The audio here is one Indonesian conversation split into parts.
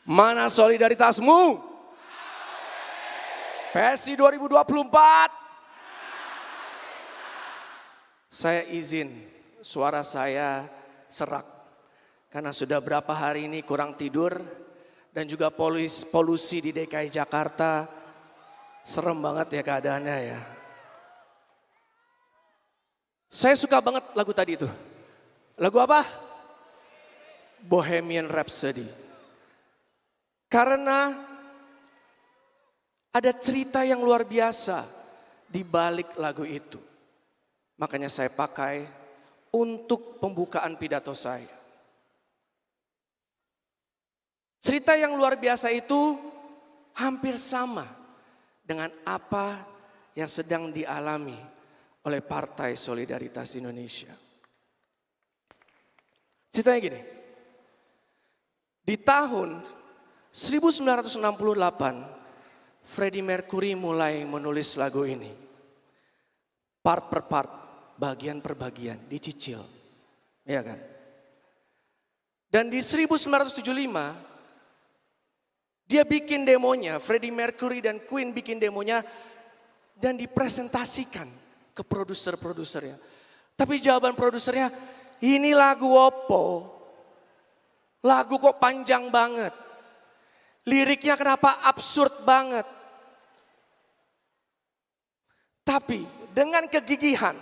Mana solidaritasmu? PSI 2024. Saya izin suara saya serak. Karena sudah berapa hari ini kurang tidur. Dan juga polusi di DKI Jakarta. Serem banget ya keadaannya ya. Saya suka banget lagu tadi itu. Lagu apa? Bohemian Rhapsody. Karena ada cerita yang luar biasa di balik lagu itu. Makanya saya pakai untuk pembukaan pidato saya. Cerita yang luar biasa itu hampir sama dengan apa yang sedang dialami oleh Partai Solidaritas Indonesia. Ceritanya gini, di tahun 1968, Freddie Mercury mulai menulis lagu ini. Part per part, bagian per bagian, dicicil. Iya kan? Dan di 1975, dia bikin demonya, Freddie Mercury dan Queen bikin demonya dan dipresentasikan ke produser-produsernya. Tapi jawaban produsernya, ini lagu opo? Lagu kok panjang banget? Liriknya kenapa absurd banget? Tapi dengan kegigihan,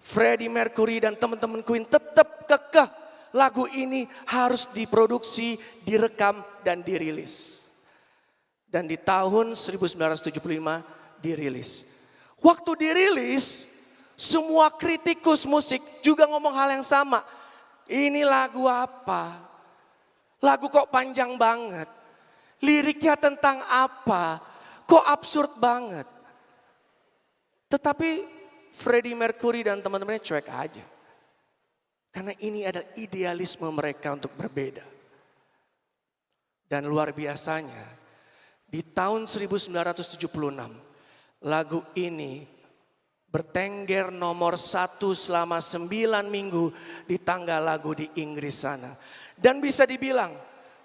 Freddie Mercury dan teman-teman Queen tetap kekeh lagu ini harus diproduksi, direkam dan dirilis. Dan di tahun 1975 dirilis. Waktu dirilis, semua kritikus musik juga ngomong hal yang sama. Ini lagu apa? Lagu kok panjang banget? Liriknya tentang apa? Kok absurd banget? Tetapi Freddie Mercury dan teman-temannya cuek aja. Karena ini adalah idealisme mereka untuk berbeda. Dan luar biasanya, di tahun 1976, lagu ini bertengger nomor 1 selama 9 minggu di tangga lagu di Inggris sana. Dan bisa dibilang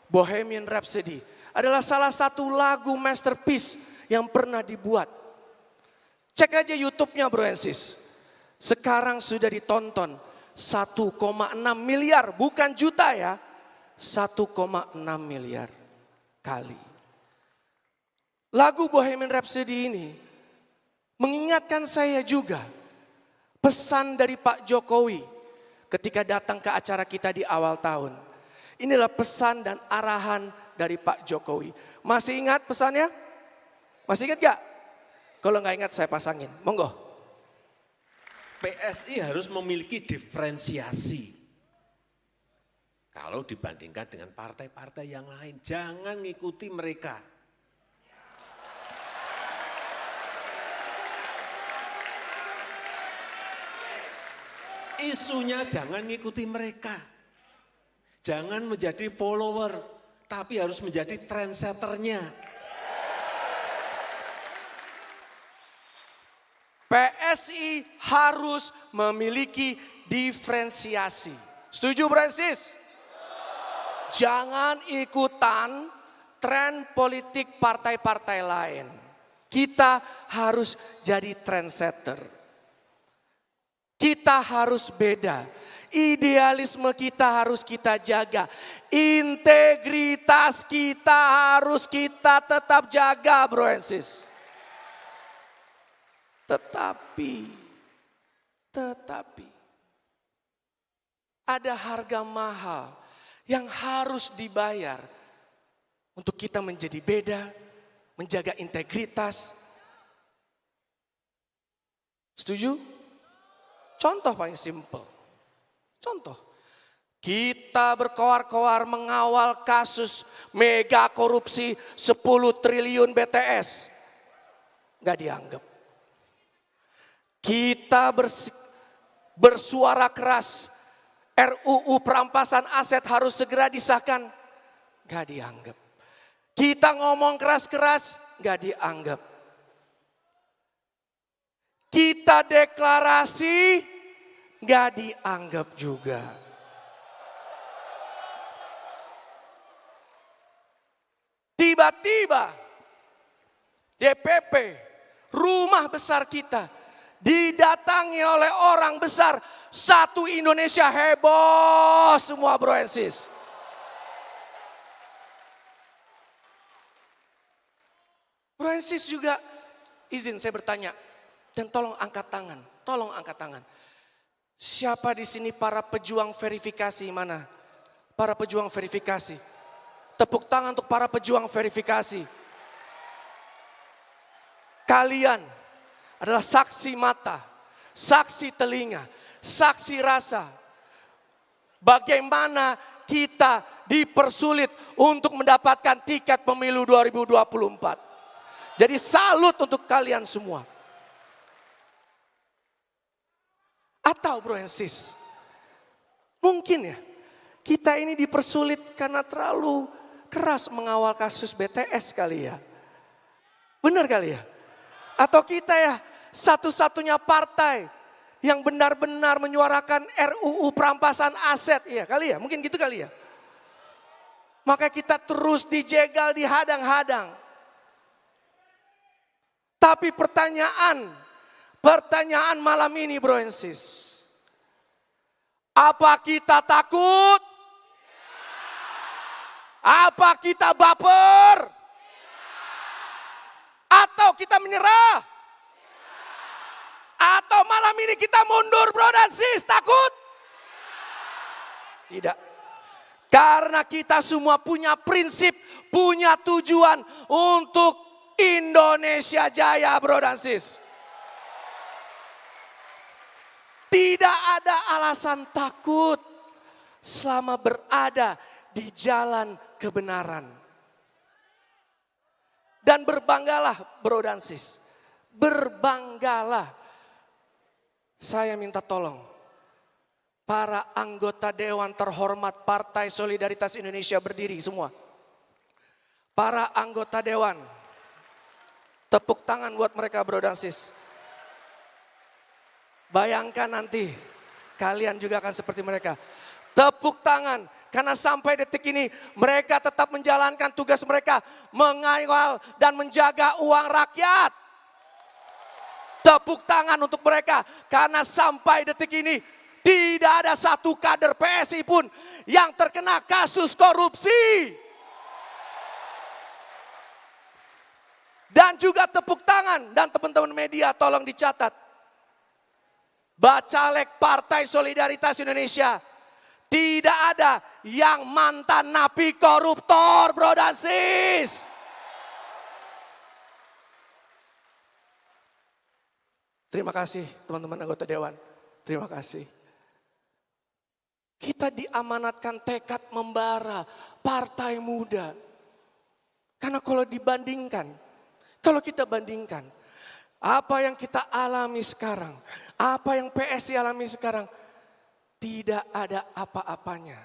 Bohemian Rhapsody adalah salah satu lagu masterpiece yang pernah dibuat. Cek aja YouTube-nya bro and sis. Sekarang sudah ditonton 1,6 miliar, bukan juta ya. 1,6 miliar kali. Lagu Bohemian Rhapsody ini mengingatkan saya juga pesan dari Pak Jokowi ketika datang ke acara kita di awal tahun. Inilah pesan dan arahan dari Pak Jokowi. Masih ingat pesannya? Masih ingat gak? Kalau nggak ingat saya pasangin, monggo. PSI harus memiliki diferensiasi. Kalau dibandingkan dengan partai-partai yang lain, jangan ngikuti mereka. Isunya jangan ngikuti mereka. Jangan menjadi follower, tapi harus menjadi trendsetternya. PSI harus memiliki diferensiasi. Setuju Francis? Jangan ikutan tren politik partai-partai lain. Kita harus jadi trendsetter. Kita harus beda. Idealisme kita harus kita jaga. Integritas kita harus kita tetap jaga bro and sis. Tetapi ada harga mahal yang harus dibayar untuk kita menjadi beda, menjaga integritas. Setuju? Contoh paling simple. Contoh, kita berkoar-koar mengawal kasus mega korupsi 10 triliun BTS. Gak dianggap. Kita bersuara keras, RUU perampasan aset harus segera disahkan. Gak dianggap. Kita ngomong keras-keras, gak dianggap. Kita deklarasi, gak dianggap juga. tiba-tiba DPP, rumah besar kita, didatangi oleh orang besar. Satu Indonesia heboh semua bro and sis. Bro and sis juga izin saya bertanya. Dan tolong angkat tangan, tolong angkat tangan. Siapa di sini para pejuang verifikasi mana? Para pejuang verifikasi. Tepuk tangan untuk para pejuang verifikasi. Kalian adalah saksi mata, saksi telinga, saksi rasa. Bagaimana kita dipersulit untuk mendapatkan tiket pemilu 2024. Jadi salut untuk kalian semua. Atau bro and sis, mungkin ya kita ini dipersulit karena terlalu keras mengawal kasus BTS kali ya. Benar kali ya? Atau kita ya satu-satunya partai yang benar-benar menyuarakan RUU perampasan aset. Iya kali ya, mungkin gitu kali ya. Maka kita terus dijegal, dihadang-hadang. Tapi pertanyaan malam ini bro and sis. Apa kita takut? Apa kita baper? Atau kita menyerah? Atau malam ini kita mundur bro dan sis, takut? Tidak. Karena kita semua punya prinsip, punya tujuan untuk Indonesia Jaya bro dan sis. Tidak ada alasan takut selama berada di jalan kebenaran. Dan berbanggalah bro dan sis. Berbanggalah. Saya minta tolong. Para anggota Dewan terhormat Partai Solidaritas Indonesia berdiri semua. Para anggota Dewan. Tepuk tangan buat mereka bro dan sis. Bayangkan nanti kalian juga akan seperti mereka. Tepuk tangan karena sampai detik ini mereka tetap menjalankan tugas mereka. Mengawal dan menjaga uang rakyat. Tepuk tangan untuk mereka karena sampai detik ini tidak ada satu kader PSI pun yang terkena kasus korupsi. Dan juga tepuk tangan dan teman-teman media tolong dicatat. Bacalek Partai Solidaritas Indonesia tidak ada yang mantan napi koruptor bro dan sis. Terima kasih teman-teman anggota Dewan. Terima kasih. Kita diamanatkan tekad membara partai muda. Karena kalau kita bandingkan apa yang kita alami sekarang, apa yang PSI alami sekarang, tidak ada apa-apanya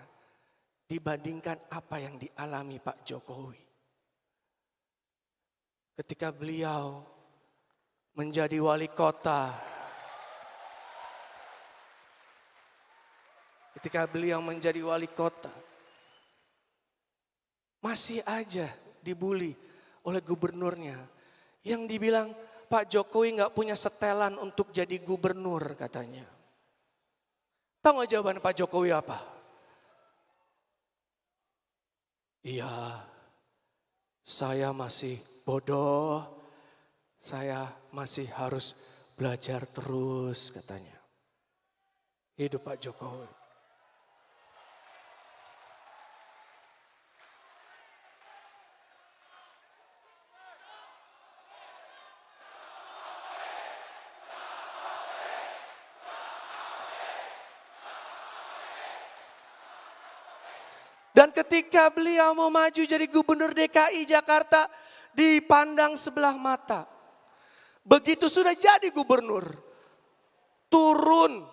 dibandingkan apa yang dialami Pak Jokowi. Ketika beliau menjadi wali kota, masih aja dibully oleh gubernurnya yang dibilang Pak Jokowi nggak punya setelan untuk jadi gubernur katanya. Tahu nggak jawaban Pak Jokowi apa? Iya, saya masih bodoh, saya masih harus belajar terus katanya. Hidup Pak Jokowi. Dan ketika beliau mau maju jadi gubernur DKI Jakarta, dipandang sebelah mata. Begitu sudah jadi gubernur, turun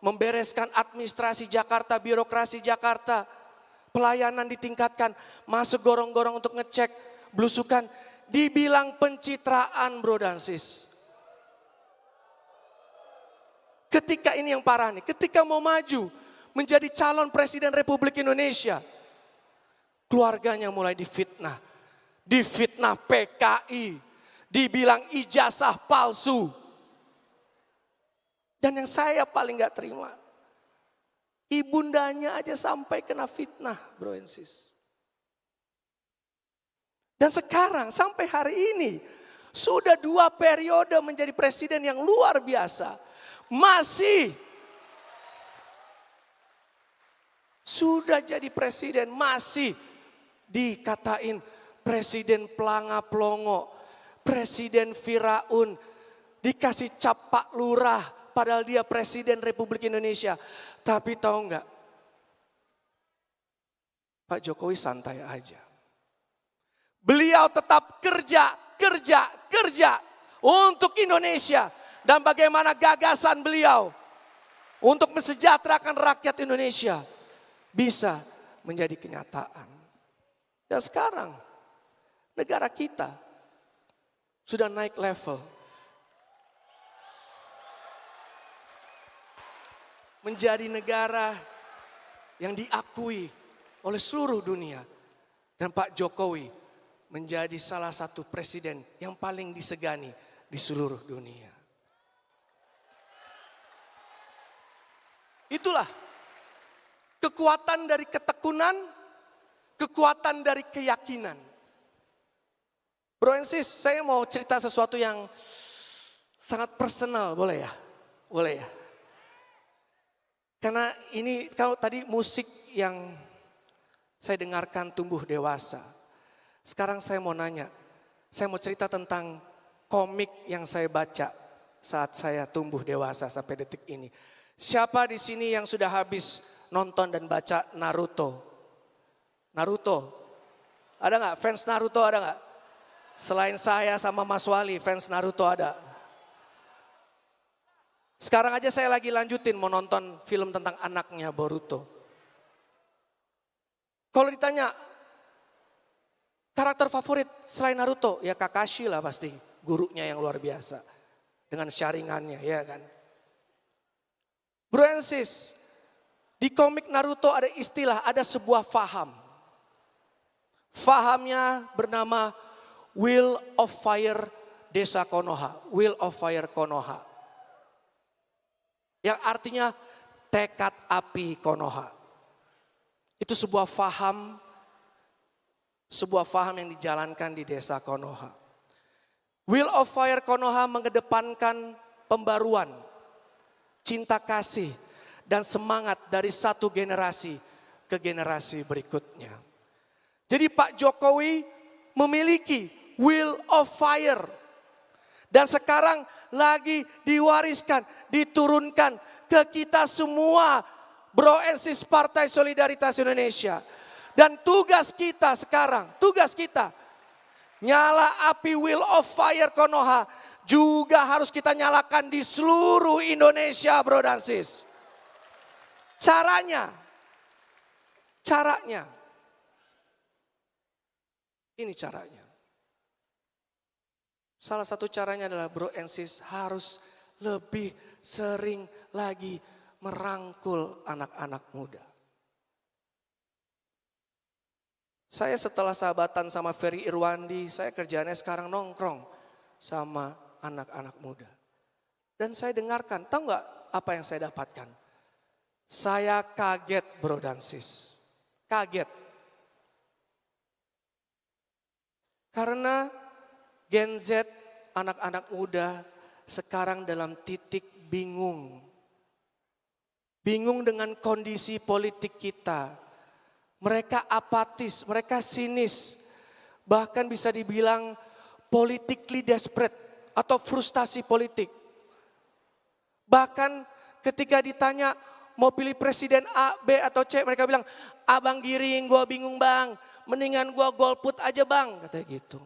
membereskan administrasi Jakarta, birokrasi Jakarta, pelayanan ditingkatkan, masuk gorong-gorong untuk ngecek, belusukan, dibilang pencitraan bro dan sis. Ketika ini yang parah nih, ketika mau maju menjadi calon presiden Republik Indonesia, keluarganya mulai difitnah, difitnah PKI, dibilang ijazah palsu. Dan yang saya paling gak terima, ibundanya aja sampai kena fitnah, bro and sis. Dan sekarang sampai hari ini, sudah 2 periode menjadi presiden yang luar biasa. Masih sudah jadi presiden, masih dikatain presiden pelanga-pelongo, presiden Firaun, dikasih cap Pak Lurah, padahal dia presiden Republik Indonesia. Tapi tahu nggak, Pak Jokowi santai aja. Beliau tetap kerja untuk Indonesia. Dan bagaimana gagasan beliau untuk mensejahterakan rakyat Indonesia bisa menjadi kenyataan. Dan sekarang negara kita sudah naik level. Menjadi negara yang diakui oleh seluruh dunia. Dan Pak Jokowi menjadi salah satu presiden yang paling disegani di seluruh dunia. Itulah kekuatan dari ketekunan, kekuatan dari keyakinan. Bro and sis, saya mau cerita sesuatu yang sangat personal, boleh ya? Boleh ya? Karena ini kalau tadi musik yang saya dengarkan tumbuh dewasa. Sekarang saya mau nanya, saya mau cerita tentang komik yang saya baca saat saya tumbuh dewasa sampai detik ini. Siapa di sini yang sudah habis nonton dan baca Naruto? Naruto? Ada nggak fans Naruto, ada nggak? Selain saya sama Mas Wali, fans Naruto ada. Sekarang aja saya lagi lanjutin mau nonton film tentang anaknya Boruto. Kalau ditanya karakter favorit selain Naruto, ya Kakashi lah pasti, gurunya yang luar biasa. Dengan sharingannya, ya kan. Bro and sis, di komik Naruto ada istilah, ada sebuah faham. Fahamnya bernama Will of Fire Desa Konoha. Will of Fire Konoha. Yang artinya tekad api Konoha. Itu sebuah faham yang dijalankan di desa Konoha. Will of Fire Konoha mengedepankan pembaruan, cinta kasih, dan semangat dari satu generasi ke generasi berikutnya. Jadi Pak Jokowi memiliki Will of Fire. Dan sekarang lagi diwariskan, diturunkan ke kita semua, Bro and Sis Partai Solidaritas Indonesia. Dan tugas kita sekarang, nyala api Will of Fire Konoha juga harus kita nyalakan di seluruh Indonesia, Bro dan Sis. Caranya. Ini caranya. Salah satu caranya adalah Bro and Sis harus lebih sering lagi merangkul anak-anak muda. Saya setelah sahabatan sama Ferry Irwandi, saya kerjanya sekarang nongkrong sama anak-anak muda. Dan saya dengarkan, tahu nggak apa yang saya dapatkan? Saya kaget, Bro dan Sis. Kaget. Karena Gen Z, anak-anak muda sekarang dalam titik bingung. Bingung dengan kondisi politik kita. Mereka apatis, mereka sinis. Bahkan bisa dibilang politically desperate atau frustasi politik. Bahkan ketika ditanya mau pilih presiden A, B atau C, mereka bilang, abang giring, gua bingung bang, mendingan gua golput aja bang, katanya gitu.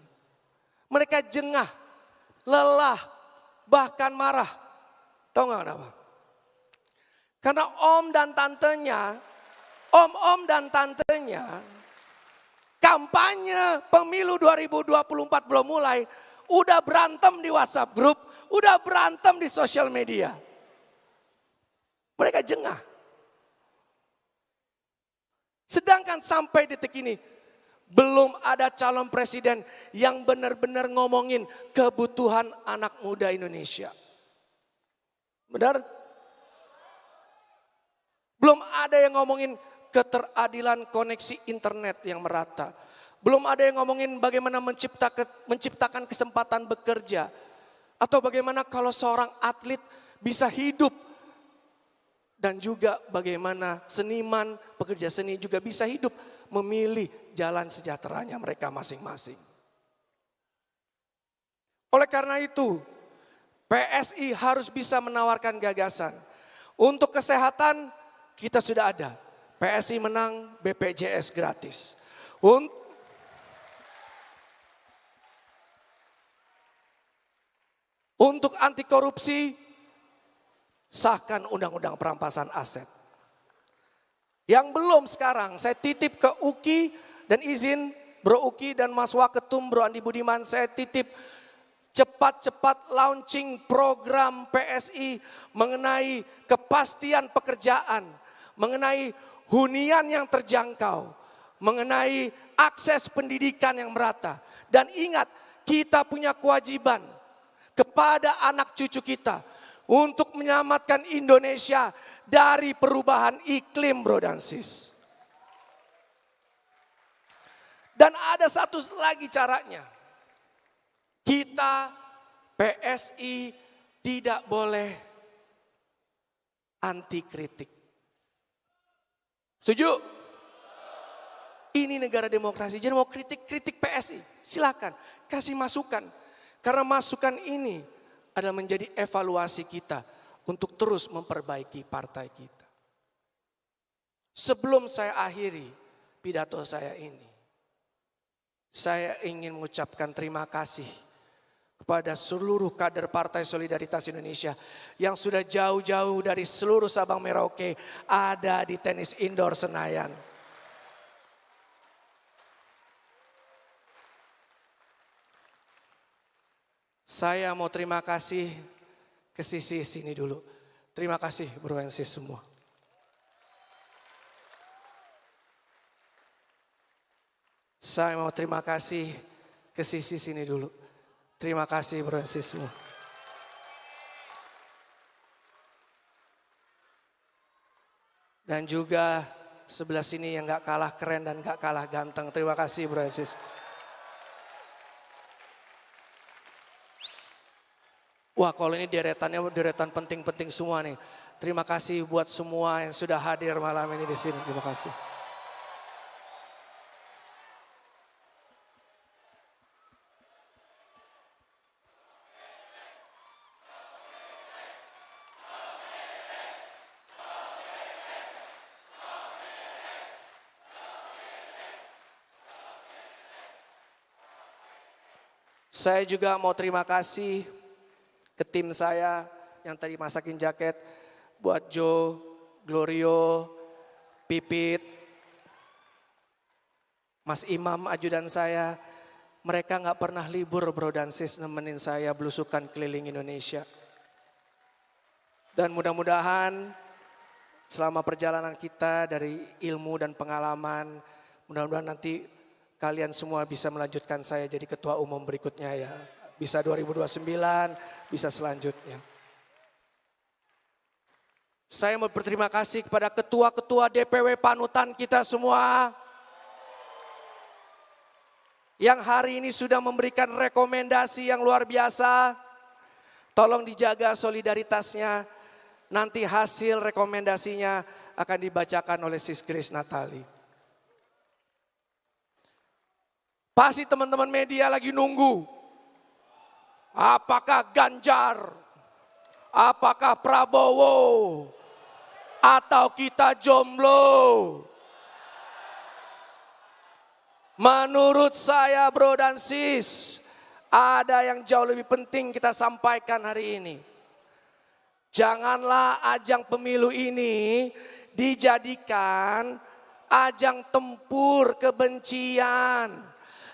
Mereka jengah, lelah, bahkan marah. Tahu nggak kenapa? Karena om dan tantenya, kampanye pemilu 2024 belum mulai, udah berantem di WhatsApp grup, udah berantem di sosial media. Mereka jengah. Sedangkan sampai detik ini, Belum ada calon presiden yang benar-benar ngomongin kebutuhan anak muda Indonesia. Benar? Belum ada yang ngomongin keteradilan koneksi internet yang merata. Belum ada yang ngomongin bagaimana menciptakan kesempatan bekerja. Atau bagaimana kalau seorang atlet bisa hidup. Dan juga bagaimana seniman, pekerja seni juga bisa hidup. Memilih jalan sejahteranya mereka masing-masing. Oleh karena itu, PSI harus bisa menawarkan gagasan. Untuk kesehatan kita sudah ada. PSI menang BPJS gratis. Untuk anti korupsi, sahkan undang-undang perampasan aset. Yang belum sekarang, saya titip ke UKI dan izin Bro UKI dan Mas Waketum Bro Andi Budiman, saya titip cepat-cepat launching program PSI mengenai kepastian pekerjaan, mengenai hunian yang terjangkau, mengenai akses pendidikan yang merata. Dan ingat, kita punya kewajiban kepada anak cucu kita untuk menyelamatkan Indonesia dari perubahan iklim, bro dan sis. Dan ada satu lagi caranya. Kita PSI tidak boleh anti kritik. Setuju? Ini negara demokrasi, jadi mau kritik PSI, silakan kasih masukan. Karena masukan ini adalah menjadi evaluasi kita untuk terus memperbaiki partai kita. Sebelum saya akhiri pidato saya ini, saya ingin mengucapkan terima kasih kepada seluruh kader Partai Solidaritas Indonesia yang sudah jauh-jauh dari seluruh Sabang Merauke ada di tenis indoor Senayan. Saya mau terima kasih ke sisi sini dulu. Terima kasih Bro and Sis semua. Saya mau terima kasih ke sisi sini dulu. Terima kasih Bro and Sis semua. Dan juga sebelah sini yang gak kalah keren dan gak kalah ganteng. Terima kasih Bro and Sis. Wah, kalau ini deretan penting-penting semua nih. Terima kasih buat semua yang sudah hadir malam ini di sini. Terima kasih. Saya juga mau terima kasih ke tim saya yang tadi masakin jaket, buat Joe, Glorio, Pipit, Mas Imam ajudan saya. Mereka gak pernah libur bro dan sis nemenin saya belusukan keliling Indonesia. Dan mudah-mudahan selama perjalanan kita dari ilmu dan pengalaman, mudah-mudahan nanti kalian semua bisa melanjutkan saya jadi ketua umum berikutnya ya. Bisa 2029, bisa selanjutnya. Saya mau berterima kasih kepada ketua-ketua DPW panutan kita semua. Yang hari ini sudah memberikan rekomendasi yang luar biasa. Tolong dijaga solidaritasnya. Nanti hasil rekomendasinya akan dibacakan oleh Sis Grace Natali. Pasti teman-teman media lagi nunggu. Apakah Ganjar, apakah Prabowo, atau kita jomblo? Menurut saya bro dan sis, ada yang jauh lebih penting kita sampaikan hari ini. Janganlah ajang pemilu ini dijadikan ajang tempur kebencian,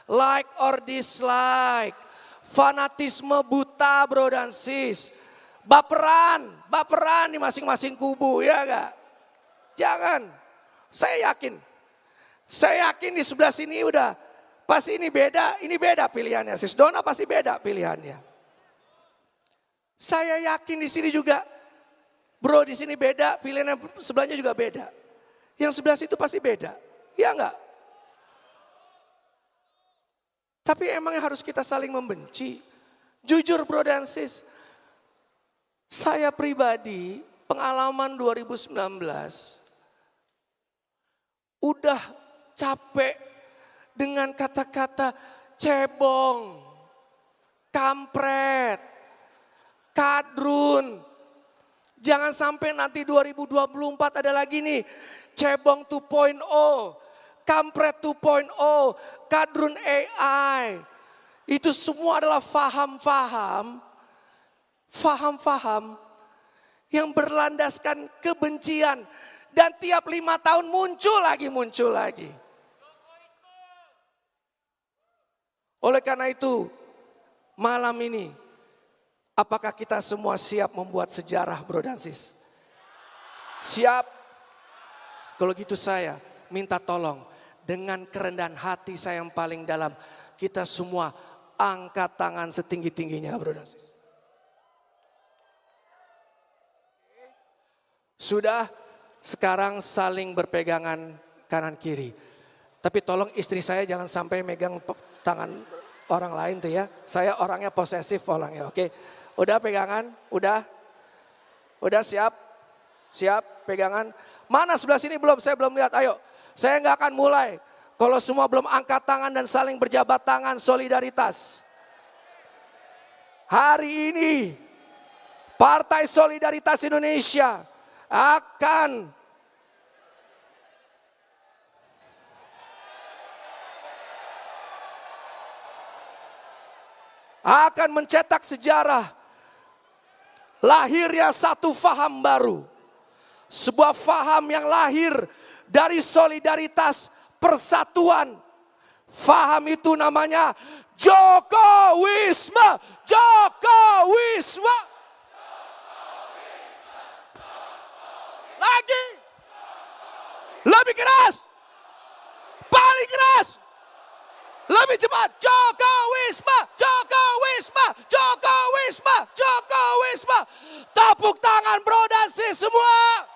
like or dislike. Fanatisme buta bro dan sis. Baperan di masing-masing kubu ya gak? Jangan. Saya yakin di sebelah sini udah pasti ini beda pilihannya. Sis Dona pasti beda pilihannya. Saya yakin di sini juga, bro di sini beda, pilihannya sebelahnya juga beda. Yang sebelah situ pasti beda, ya enggak? Tapi emangnya harus kita saling membenci? Jujur bro dan sis, saya pribadi pengalaman 2019 udah capek dengan kata-kata cebong, kampret, kadrun. Jangan sampai nanti 2024 ada lagi nih cebong 2.0, kampret 2.0, kadrun AI. Itu semua adalah faham-faham yang berlandaskan kebencian. Dan tiap 5 tahun muncul lagi. Oleh karena itu, malam ini, apakah kita semua siap membuat sejarah bro dan sis? Siap? Kalau gitu saya minta tolong, dengan kerendahan hati saya yang paling dalam, kita semua angkat tangan setinggi-tingginya bro dan sis. Sudah, sekarang saling berpegangan kanan kiri. Tapi tolong istri saya jangan sampai megang tangan orang lain tuh ya. Saya orangnya posesif orangnya, oke. Udah pegangan? Udah siap? Siap pegangan? Mana sebelah sini belum? Saya belum lihat, ayo. Saya nggak akan mulai. Kalau semua belum angkat tangan dan saling berjabat tangan solidaritas. Hari ini Partai Solidaritas Indonesia akan mencetak sejarah lahirnya satu faham baru. Sebuah faham yang lahir dari solidaritas persatuan. Faham itu namanya Jokowisme. Jokowisme. Lagi. Lebih keras. Paling keras. Lebih cepat. Jokowisme. Jokowisme. Jokowisme. Jokowisme. Tepuk tangan bro dan sis semua.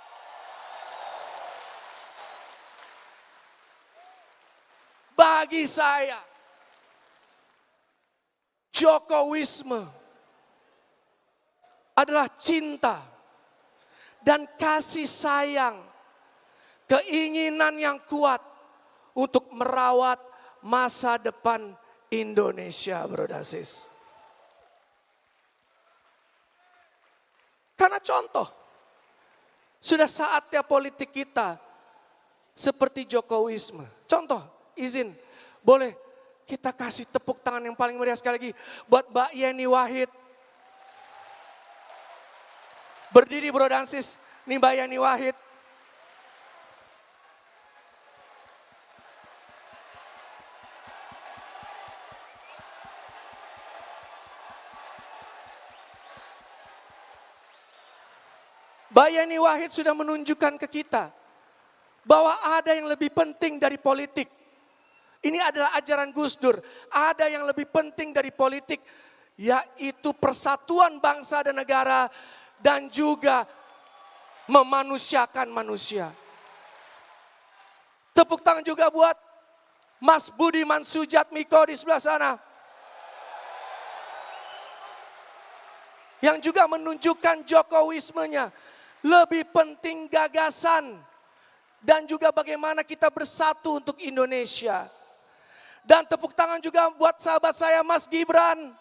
Bagi saya, Jokowisme adalah cinta dan kasih sayang, keinginan yang kuat untuk merawat masa depan Indonesia, bro dan sis. Karena contoh, sudah saatnya politik kita seperti Jokowisme. Contoh, izin, boleh kita kasih tepuk tangan yang paling meriah sekali lagi buat Mbak Yeni Wahid. Berdiri bro dan sis, nih Mbak Yeni Wahid. Mbak Yeni Wahid sudah menunjukkan ke kita bahwa ada yang lebih penting dari politik. Ini adalah ajaran Gus Dur. Ada yang lebih penting dari politik, yaitu persatuan bangsa dan negara dan juga memanusiakan manusia. Tepuk tangan juga buat Mas Budiman Sujatmiko di sebelah sana. Yang juga menunjukkan Jokowismenya. Lebih penting gagasan dan juga bagaimana kita bersatu untuk Indonesia. Dan tepuk tangan juga buat sahabat saya Mas Gibran.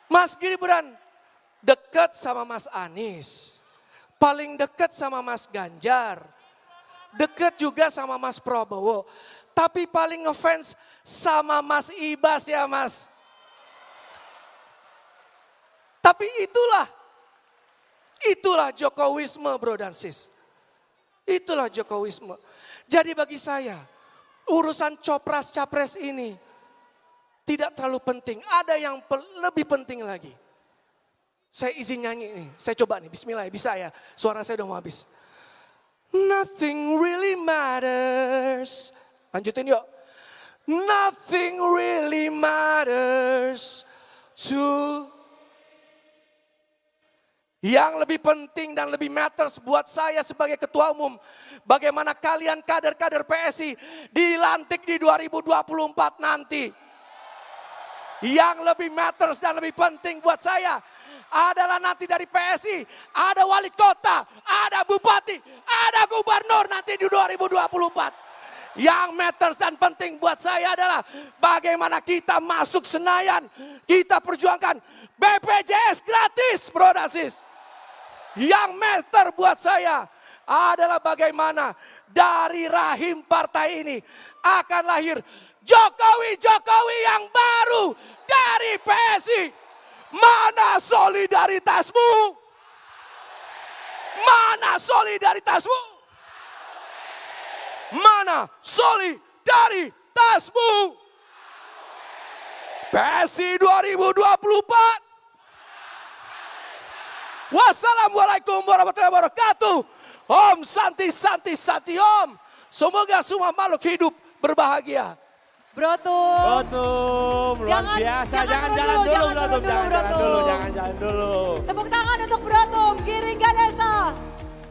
Mas Gibran dekat sama Mas Anies. Paling dekat sama Mas Ganjar. Dekat juga sama Mas Prabowo. Tapi paling ngefans sama Mas Ibas ya Mas. Tapi itulah Jokowisme bro dan sis. Itulah Jokowisme. Jadi bagi saya, urusan copras-capres ini tidak terlalu penting. Ada yang lebih penting lagi. Saya izin nyanyi nih. Saya coba nih, bismillah ya, bisa ya. Suara saya udah mau habis. Nothing really matters. Lanjutin yuk. Nothing really matters to. Yang lebih penting dan lebih matters buat saya sebagai ketua umum. Bagaimana kalian kader-kader PSI dilantik di 2024 nanti. Yang lebih matters dan lebih penting buat saya adalah nanti dari PSI ada wali kota, ada bupati, ada gubernur nanti di 2024. Yang matters dan penting buat saya adalah bagaimana kita masuk Senayan, kita perjuangkan BPJS gratis, Bro dan Sis. Yang matter buat saya adalah bagaimana dari rahim partai ini akan lahir Jokowi-Jokowi yang baru dari PSI. Mana solidaritasmu? Mana solidaritasmu? Mana solidaritasmu? PSI 2024. Wassalamualaikum warahmatullahi wabarakatuh. Om Santi Santi Santi Om. Semoga semua makhluk hidup berbahagia. Brotum. Brotum, luar biasa. Jangan dulu. Tepuk tangan untuk Brotum, Giring Ganesa.